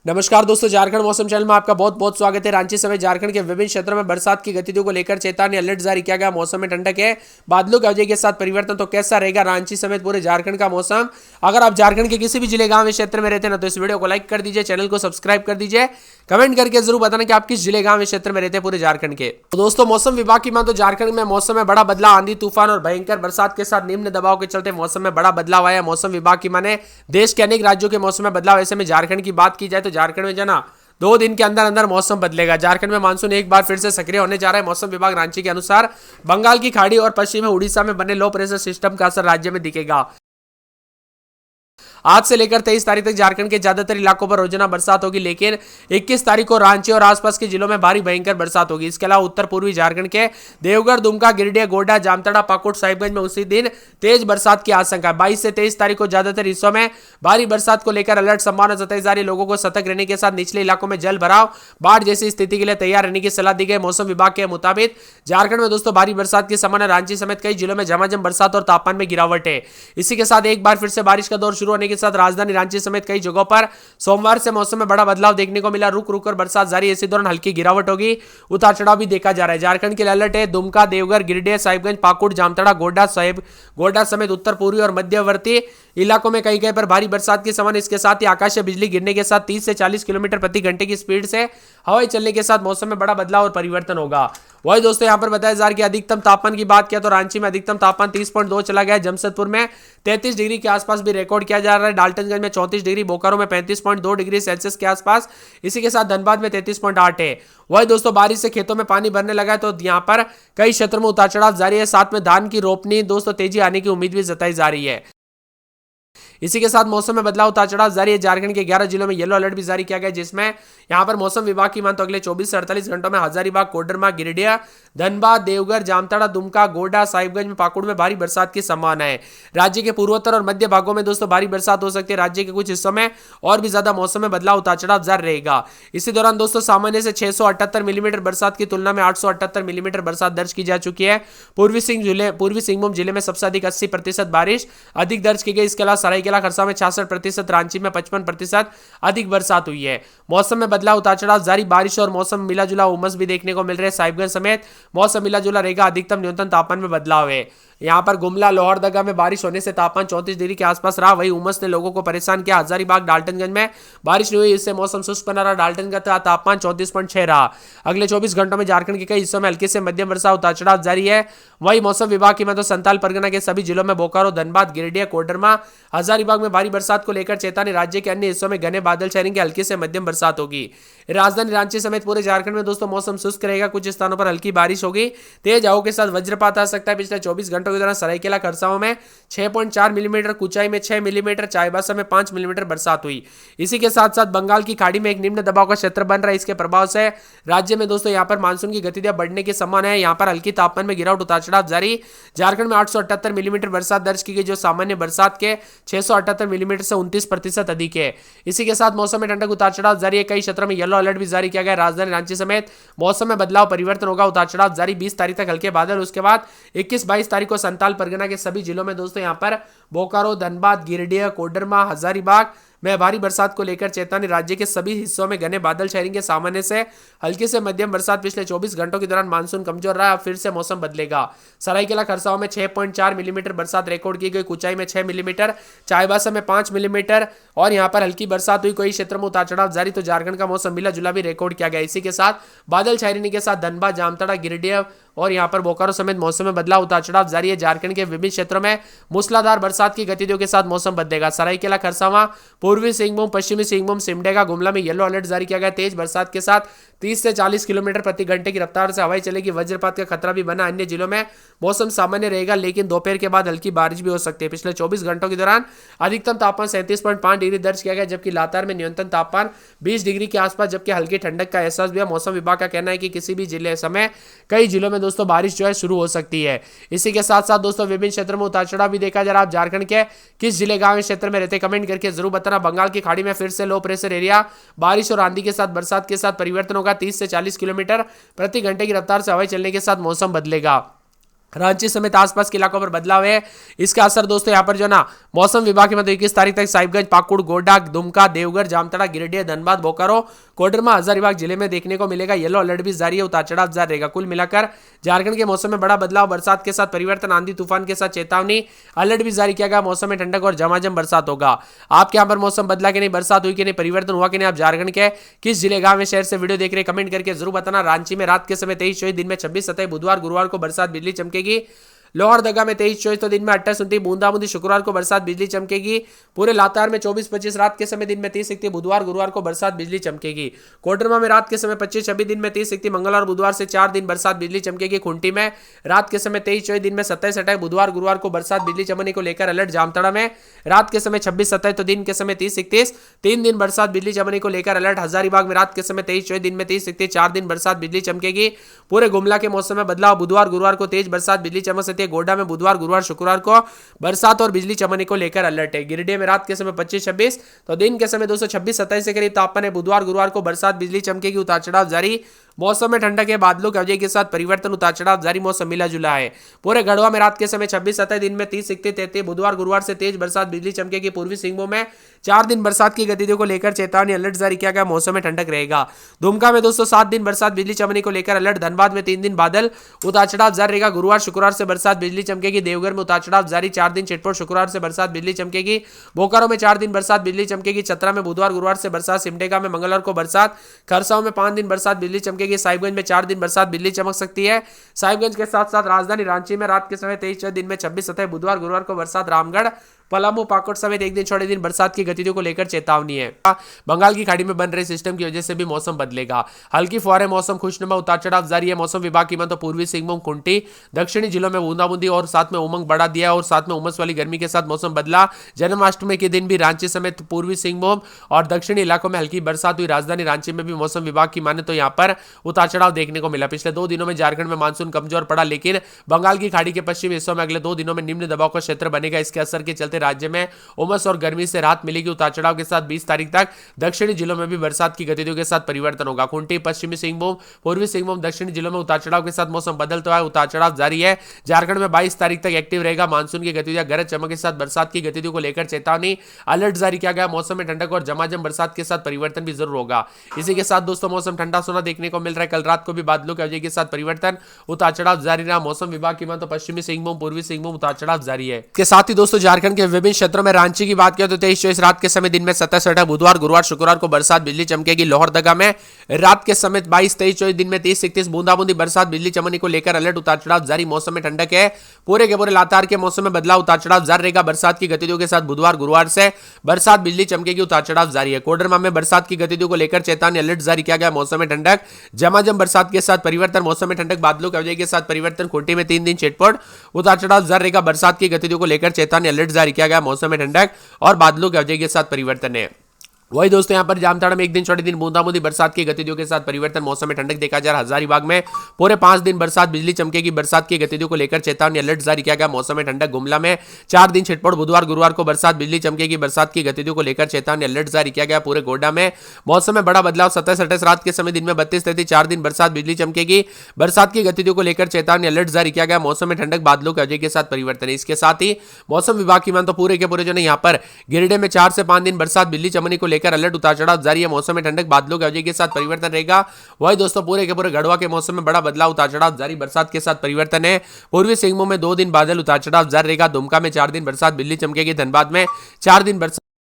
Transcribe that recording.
नमस्कार दोस्तों, झारखंड मौसम चैनल में आपका बहुत बहुत स्वागत है। रांची समेत झारखंड के विभिन्न क्षेत्रों में बरसात की गतिविधियों को लेकर चेतावनी अलर्ट जारी किया गया। मौसम में ठंडक है, बादलों की वजह के साथ परिवर्तन। तो कैसा रहेगा रांची समेत पूरे झारखंड का मौसम? अगर आप झारखंड के किसी भी जिले गांव क्षेत्र में रहते हैं ना, तो इस वीडियो को लाइक कर दीजिए, चैनल को सब्सक्राइब कर दीजिए, कमेंट करके जरूर बताना कि आप किस जिले गांव क्षेत्र में रहते हैं पूरे झारखंड के। तो दोस्तों, मौसम विभाग की माने तो झारखंड में मौसम में बड़ा बदलाव, आंधी तूफान और भयंकर बरसात के साथ निम्न दबाव के चलते मौसम में बड़ा बदलाव आया। मौसम विभाग की माने देश के अनेक राज्यों के मौसम में बदलाव। ऐसे में झारखंड की बात की जाए तो झारखंड में जना 2 दिन के अंदर अंदर मौसम बदलेगा। झारखंड में मानसून एक बार फिर से सक्रिय होने जा रहा है। मौसम विभाग रांची के अनुसार बंगाल की खाड़ी और पश्चिमी उड़ीसा में बने लो प्रेशर सिस्टम का असर राज्य में दिखेगा। आज से लेकर 23 तारीख तक झारखंड के ज्यादातर इलाकों पर रोजाना बरसात होगी, लेकिन 21 तारीख को रांची और आसपास के जिलों में भारी भयंकर बरसात होगी। इसके अलावा उत्तर पूर्वी झारखंड के देवघर, दुमका, गिरिडीह, गोड्डा, जामताड़ा, पाकुड़, साहिबगंज में उसी दिन तेज बरसात की आशंका है। 22 से 23 तारीख को ज्यादातर हिस्सों में भारी बरसात को लेकर अलर्ट संभावना जताई जा रही है। लोगों को सतर्क रहने के साथ निचले इलाकों में जल भराव, बाढ़ जैसी स्थिति के लिए तैयार रहने की सलाह दी गई। मौसम विभाग के मुताबिक झारखंड में दोस्तों भारी बरसात की संभावना। रांची समेत कई जिलों में झमाझम बरसात और तापमान में गिरावट है। इसी के साथ एक बार फिर से बारिश का दौर शुरू होने के साथ राजधानी रांची समेत कई जगहों पर सोमवार से मौसम में बड़ा बदलाव देखने को मिला। रुक रुक कर बरसात जारी है। इसी दौरान हल्की गिरावट होगी, उतार चढ़ाव भी देखा जा रहा है। झारखंड के लिए अलर्ट है। दुमका, देवघर, गिरिडीह, साहिबगंज, पाकुड़, जामताड़ा, गोड्डा समेत उत्तर पूर्वी और मध्यवर्ती इलाकों में कई पर भारी बरसात की संभावना। इसके साथ ही आकाशीय बिजली गिरने के साथ 30 से 40 किलोमीटर प्रति घंटे की स्पीड से हवाएं चलने के साथ मौसम में बड़ा बदलाव और परिवर्तन होगा। वही दोस्तों यहाँ पर बताया जा रहा है कि अधिकतम तापमान की बात किया तो रांची में अधिकतम तापमान 30.2 चला गया है। जमशेदपुर में 33 डिग्री के आसपास भी रिकॉर्ड किया जा रहा है। डाल्टनगंज में 34 डिग्री, बोकारो में 35.2 डिग्री सेल्सियस के आसपास। इसी के साथ धनबाद में 33.8 है। वही दोस्तों बारिश से खेतों में पानी भरने लगा है, तो यहाँ पर कई क्षेत्रों में उतार चढ़ाव जारी है। साथ में धान की रोपनी दोस्तों तेजी आने की उम्मीद भी जताई जा रही है। इसी के साथ मौसम में बदलाव उतार चढ़ाव जारी है। झारखंड के 11 जिलों में येलो अलर्ट भी जारी किया गया है, जिसमें यहां पर मौसम विभाग की मान तो अगले 24 से 48 घंटों में हजारीबाग, कोडरमा, गिरिडीह, धनबाद, देवघर, जामताड़ा, दुमका, गोड्डा, साहिबगंज में, पाकुड़ में भारी बरसात की संभावना है। राज्य के पूर्वोत्तर और मध्य भागों में दोस्तों भारी बरसात हो सकती है। राज्य के कुछ हिस्सों में और भी ज्यादा मौसम में बदलाव उतार चढ़ाव जारी रहेगा। इसी दौरान दोस्तों सामान्य से 678 मिलीमीटर बरसात की तुलना में 878 मिलीमीटर बरसात दर्ज की जा चुकी है। पूर्वी सिंहभूम जिले में सबसे अधिक 80% बारिश अधिक दर्ज की गई। इसके अलावा सरायकेला खरसावां में 66%, रांची में 55% अधिक बरसात हुई है। मौसम में बदलाव उतार चढ़ाव जारी। बारिश और मौसम मिला जुला उमस भी देखने को मिल रहे हैं। साहिबगंज समेत मौसम मिला जुला रहेगा। अधिकतम न्यूनतम तापमान में बदलाव है। यहाँ पर गुमला, लोहरदगा में बारिश होने से तापमान 34 डिग्री के आसपास रहा। वही उमस ने लोगों को परेशान किया। हजारीबाग, डाल्टनगंज में बारिश नहीं हुई, इससे मौसम शुष्क बना रहा। डाल्टनगंज का तापमान 34.6 रहा। अगले 24 घंटों में झारखंड के कई हिस्सों में हल्की से मध्यम वर्षा उतार चढ़ाव जारी है। वही मौसम विभाग की मैं तो संताल परगना के सभी जिलों में बोकारो, धनबाद, गिरिडीह, कोडरमा, हजारीबाग में भारी बरसात को लेकर चेतावनी। राज्य के अन्य हिस्सों में घने बादल छाएंगे, हल्की से मध्यम बरसात होगी। राजधानी रांची समेत पूरे झारखंड में दोस्तों मौसम शुष्क रहेगा। कुछ स्थानों पर हल्की बारिश होगी, तेज हवाओं के साथ वज्रपात आ सकता है। पिछले 24 घंटों के दौरान सरायकेला खरसावां में 6.4 मिलीमीटर, कुचाई में 6 मिलीमीटर, चाईबासा में 5 मिलीमीटर बरसात हुई। इसी के साथ साथ बंगाल की खाड़ी में एक निम्न दबाव का क्षेत्र बन रहा है। इसके प्रभाव से राज्य में दोस्तों यहाँ पर मानसून की गतिविधियां बढ़ने की संभावना है। यहाँ पर हल्की तापमान में गिरावट उतार चढ़ाव जारी। झारखंड में 878 मिलीमीटर बरसात दर्ज की गई, जो सामान्य बरसात के 678 मिलीमीटर से 29% अधिक है। इसी के साथ मौसम में ठंडक उतार चढ़ाव जारी है। कई क्षेत्रों में येलो अलर्ट भी जारी किया गया। राजधानी रांची समेत मौसम में बदलाव परिवर्तन होगा, उतार चढ़ाव जारी। 20 तारीख तक हल्के बादल, उसके बाद 21-22 तारीख को संताल परगना के सभी जिलों में दोस्तों यहाँ पर बोकारो, धनबाद, गिरिडीह, कोडरमा, हजारीबाग में भारी बरसात को लेकर चेतावनी। राज्य के सभी हिस्सों में घने बादल छाएंगे, सामान्य से हल्की से मध्यम बरसात। पिछले 24 घंटों के दौरान मानसून कमजोर रहा, फिर से मौसम बदलेगा। सरायकेला खरसावां में 6.4 मिलीमीटर बरसात रिकॉर्ड की गई, कुचाई में 6 मिलीमीटर, चाईबासा में 5 मिलीमीटर और यहाँ पर हल्की बरसात हुई। कई क्षेत्रों में उतार चढ़ाव जारी, तो झारखंड का मौसम मिला जुला भी रिकॉर्ड किया गया। इसी के साथ बादल छाए रहने के साथ धनबाद, जामताड़ा, गिरिडीह और यहाँ पर बोकारो समेत मौसम में बदलाव उतार चढ़ाव जारी है। झारखंड के विभिन्न क्षेत्रों में मूसलाधार बरसात की गतिविधियों के साथ मौसम बदलेगा। सरायकेला खरसावां, पूर्वी सिंहभूम, पश्चिमी सिंहभूम, सिमडेगा, गुमला में येलो अलर्ट जारी किया गया। तेज बरसात के साथ 30 से 40 किलोमीटर प्रति घंटे की रफ्तार से हवाएं चलेगी। वज्रपात का खतरा भी बना। अन्य जिलों में मौसम सामान्य रहेगा, लेकिन दोपहर के बाद हल्की बारिश भी हो सकती है। पिछले 24 घंटों के दौरान अधिकतम तापमान 37.5 डिग्री दर्ज किया गया, जबकि लातार में न्यूनतम तापमान 20 डिग्री के आसपास, जबकि हल्की ठंडक का एहसास भी है। मौसम विभाग का कहना है कि किसी भी जिले समय कई जिलों में दोस्तों बारिश जो है शुरू हो सकती है। इसी के साथ साथ दोस्तों विभिन्न क्षेत्रों में उतार चढ़ाव भी देखा जा रहा है। आप झारखंड के किस जिले गांव क्षेत्र में रहते कमेंट करके जरूर बताना। बंगाल की खाड़ी में फिर से लो प्रेशर एरिया, बारिश और आंधी के साथ बरसात के साथ परिवर्तन होगा। 30 से 40 किलोमीटर प्रति घंटे की रफ्तार से हवाएं चलने के साथ मौसम बदलेगा। रांची समेत आसपास के इलाकों पर बदलाव है। इसका असर दोस्तों यहाँ पर जो ना मौसम विभाग के मतलब 21 तारीख तक साहिबगंज, पाकुड़, गोड्डा, दुमका, देवघर, जामताड़ा, गिरिडीह, धनबाद, बोकारो, कोडरमा, हजारीबाग जिले में देखने को मिलेगा। येलो अलर्ट भी जारी है, उतार चढ़ाव जारी रहेगा। कुल मिलाकर झारखंड के मौसम में बड़ा बदलाव, बरसात के साथ परिवर्तन, आंधी तूफान के साथ चेतावनी, अलर्ट भी जारी किया गया। मौसम में ठंडक और झमाझम बरसात होगा। आपके यहाँ पर मौसम बदला कि नहीं, बरसात हुई कि नहीं, परिवर्तन हुआ कि नहीं, आप झारखंड के किस जिले, गांव में, शहर से वीडियो देख रहे हैं, कमेंट करके जरूर बताना। रांची में रात के समय 23-24, दिन में 26-27, बुधवार गुरुवार को बरसात बिजली चमकेगी। लोहरदगा में 23-24 तो दिन में 28-29, बूंदाबूंदी शुक्रवार को बरसात बिजली चमकेगी। पूरे लातार में 24-25, रात के समय दिन में 30-31, बुधवार गुरुवार को बरसात बिजली चमकेगी। कोडरमा में रात के समय 25-26, दिन में 30-31, मंगलवार बुधवार से 4 दिन बरसात बिजली चमकेगी। खुंटी में रात के समय 23-24, दिन में 27-28, बुधवार गुरुवार को बरसात बिजली चमकने को लेकर अलर्ट। जामताड़ा में रात के समय 26-27 तो दिन के समय 30-31, 3 दिन बरसात बिजली चमकने को लेकर अलर्ट। हजारीबाग में रात के समय 23-24, दिन में 30-31, 4 दिन बरसात बिजली चमकेगी। पूरे गुमला के मौसम में बदलाव, बुधवार गुरुवार को तेज बरसात बिजली चमक सकती है। गोड्डा में बुधवार गुरुवार शुक्रवार को बरसात और बिजली चमकने को लेकर अलर्ट है। गिरिडीह में रात के समय 25-26 तो दिन के समय 226-27 के करीब तापमान है। बुधवार गुरुवार को बरसात बिजली चमकेगी, उतार चढ़ाव जारी। मौसम में ठंडक के बादलों की वजह के साथ परिवर्तन, उतार चढ़ाव जारी, मौसम मिला जुला है। पूरे गढ़वा में रात के समय 26-27, दिन में 30-31, बुधवार गुरुवार से तेज बरसात बिजली चमकेगी। पूर्वी सिंहभूम में 4 दिन बरसात की गतिविधियों को लेकर चेतावनी, अलर्ट जारी किया गया। मौसम में ठंडक रहेगा। दुमका में दोस्तों 7 दिन बरसात बिजली चमकने को लेकर अलर्ट। धनबाद में 3 दिन बादल, उतार चढ़ाव जारी रहेगा। गुरुवार शुक्रवार से बरसात बिजली चमकेगी। देवघर में उतार चढ़ाव जारी, 4 दिन चिटपुट शुक्रवार से बरसात बिजली चमकेगी। बोकारो में 4 दिन बरसात बिजली चमकेगी। चतरा में बुधवार गुरुवार से बरसात, सिमडेगा में मंगलवार को बरसात, खरसाव में 5 दिन बरसात बिजली चमकेगी। साहिबगंज में 4 दिन बरसात बिजली चमक सकती है। साहिबगंज के साथ साथ राजधानी रांची में रात के समय 23, दिन में 26-27, बुधवार गुरुवार को बरसात। रामगढ़, पलामू, पाकुड़ समेत एक दिन छोड़े दिन बरसात की गतिविधियों को लेकर चेतावनी है। बंगाल की खाड़ी में बन रहे सिस्टम की वजह से भी मौसम बदलेगा। हल्की फुहारें, मौसम खुशनुमा, उतार चढ़ाव जारी है। मौसम विभाग की तो पूर्वी सिंहभूम, कुंटी, दक्षिणी जिलों में बूंदाबूंदी और साथ में उमंग बढ़ा दिया और साथ में उमस वाली गर्मी के साथ मौसम बदला। जन्माष्टमी के दिन भी रांची समेत पूर्वी सिंहभूम और दक्षिणी इलाकों में हल्की बरसात हुई। राजधानी रांची में भी मौसम विभाग की माने तो यहाँ पर उतार चढ़ाव देखने को मिला। पिछले 2 दिनों में झारखंड में मानसून कमजोर पड़ा, लेकिन बंगाल की खाड़ी के पश्चिमी हिस्सों में अगले 2 दिनों में निम्न दबाव का क्षेत्र बनेगा। इसके असर के चलते राज्य में उमस और गर्मी से राहत मिलेगी। उतार चढ़ाव के साथ 20 तारीख तक दक्षिणी जिलों में भी बरसात की गतिविधियों के साथ परिवर्तन होगा। खूंटी, पश्चिमी सिंहभूम, पूर्वी सिंहभूम, दक्षिणी जिलों में उतार चढ़ाव के साथ मौसम बदलता है, उतार चढ़ाव जारी है। झारखंड में 22 तारीख तक एक्टिव रहेगा मानसून की गतिविधियां। गरज चमक के साथ बरसात की गतिविधियों को लेकर चेतावनी, अलर्ट जारी किया गया। मौसम में ठंडक और झमाझम बरसात के साथ परिवर्तन भी जरूर होगा। इसी के साथ दोस्तों मौसम ठंडा सोना देखने को मिल रहा है। कल रात को भी बादलों की वजह के साथ परिवर्तन, उतार चढ़ाव जारी रहा। मौसम विभाग की तो पश्चिमी सिंहभूम, पूर्वी सिंहभूम उतार चढ़ाव जारी है। इसके साथ ही दोस्तों झारखंड के विभिन्न क्षेत्रों में रांची की बात करें तो 23-24 रात के समय दिन में 27-28, बुधवार गुरुवार शुक्रवार को बरसात बिजली चमकेगी। लोहरदगा में रात के समय 22-23, दिन में 30-31, बूंदाबूंदी बरसात बिजली चमकने को लेकर अलर्ट, उतार चढ़ाव जारी। मौसम में ठंडक है। पूरे के पूरे लातार के मौसम में बदलाव, उतार चढ़ाव जारी रहेगा। बरसात की गतिविधियों के साथ बुधवार गुरुवार से बरसात बिजली चमकेगी, उतार चढ़ाव जारी है। कोडरमा में बरसात की गतिविधियों को लेकर चेतावनी, अलर्ट जारी किया गया। मौसम में ठंडक, झमाझम बरसात के साथ परिवर्तन, मौसम में ठंडक, बादलों की वजह के साथ परिवर्तन। खूंटी में 3 दिन छिटपुट, उतार चढ़ाव जारी रहेगा। बरसात की गतिविधियों को लेकर चेतावनी, अलर्ट जारी किया गया। मौसम में ठंडक और बादलों की वजह के साथ परिवर्तन है। वही दोस्तों यहाँ पर जामताड़ा में एक दिन छोटे दिन बूंदाबूंदी बरसात की गतिविधियों के साथ परिवर्तन, मौसम में ठंडक देखा जा रहा है। हजारीबाग में पूरे 5 दिन बरसात बिजली चमकेगी। बरसात की गतिविधियों को लेकर चेतावनी, अलर्ट जारी किया गया। मौसम में ठंडक। गुमला में 4 दिन छिटपुट, बुधवार गुरुवार को बरसात बिजली चमकेगी। बरसात की गतिविधियों को लेकर चेतावनी, अलर्ट जारी किया गया। पूरे गोड्डा में मौसम में बड़ा बदलाव, 27-28 रात के समय दिन में 32-33, 4 दिन बरसात बिजली चमकेगी। बरसात की गतिविधियों को लेकर चेतावनी, अलर्ट जारी किया गया। मौसम में ठंडक, बादलों की वजह के साथ परिवर्तन है। इसके साथ ही मौसम विभाग की मान तो पूरे के पूरे जो है यहाँ पर गिरिडीह में 4 से 5 दिन बरसात बिजली चमकने को लेकर अलर्ट, उतार चढ़ाव जारी है। मौसम में ठंडक, बादलों की वजह के साथ परिवर्तन रहेगा। वही दोस्तों पूरे के पूरे गढ़वा के मौसम में बड़ा बदलाव, उतार चढ़ाव जारी, बरसात के साथ परिवर्तन है। पूर्वी सिंहभूम में 2 दिन बादल, उतार चढ़ाव जारी रहेगा। दुमका में 4 दिन बरसात बिजली चमकेगी। धनबाद में 4 दिन बरसात